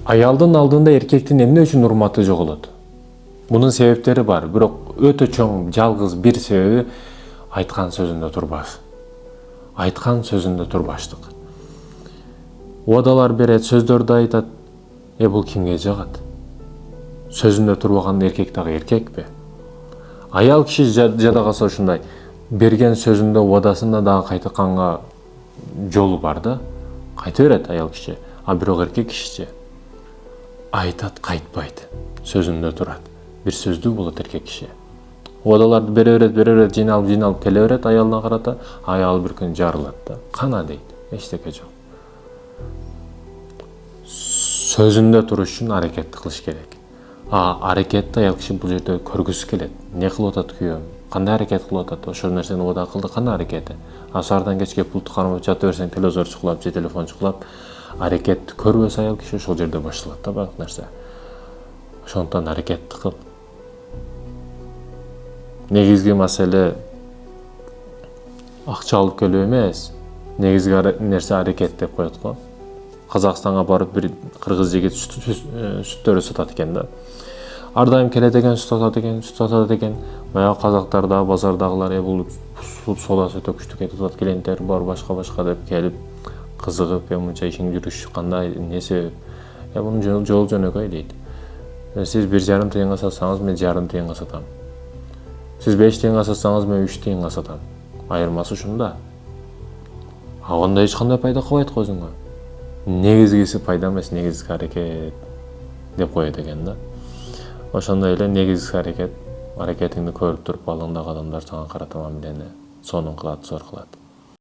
Аялдын алдында эркектин эмне үчүн урматы жоголот? Bunun себептери бар, бирок өтө чоң жалгыз бир себеби айткан сөзүндө турбаш. Айткан сөзүндө турбаштык. Уадалар берет, сөздөрдү айтат. Бул кимге жагат? Сөзүндө турбаган эркек дагы эркекпи? Аял киши жада калса ушундай берген сөзүндө уадасында дагы кайтканга жолу бар да. Кайта берет аял киши. А бирок эркек кишичи айтат, кайтпайт. Сөзүндө турат. Bir сөздүү болот эркек киши. Уадаларды бере берет, жыйналып келе берет аялына карата, аял бир күн жарылат да. Кана дейт, эчтеке жок. Сөзүндө туруш үчүн аракетти кылыш керек. Аракетти аял киши бул жерде көргүсү келет. Не кылып атат күйөөм? Кандай аракет кылып атат? Ошол нерсени уада кылды, кандай аракети? Саардан кечке пультты кармап жата берсең, телевизор чукулап же телефон чукулап, аракетти көрбөсө аял киши ошол жерде башталат да баардык нерсе. Ошондуктан аракетти кыл. Негизги маселе акча алып келүү эмес. Негизги нерсе аракет деп коет го. Казакстанга барып бир кыргыз жигит сүттөрү сатат экен да. Ар дайым келет экен, сүт сатат экен. Баягы казактар да, базардагылар бул содасы өтө күчтүү кетип атат, клиенттер бар, башка деп келип кызыгып, мынча ишиң жүрүш кандай, эмне себеп? Бунун жолу жөнөкөй дейт. Siz 1,5 тыйынга сатсаңыз, мен 1,5 тыйынга сатам. Siz 5 тыйынга сатсаңыз, мен 3 тыйынга сатам. Айырмасы ушунда. Анда эч кандай пайда кылбайт го өзүңө. Негизгиси пайда эмес, негизги аракет деп коет экен да. Ошондой эле негизги аракетиңди көрүп туруп, алдыңдагы адамдар сага карата мамилени сонун кылат, зор кылат.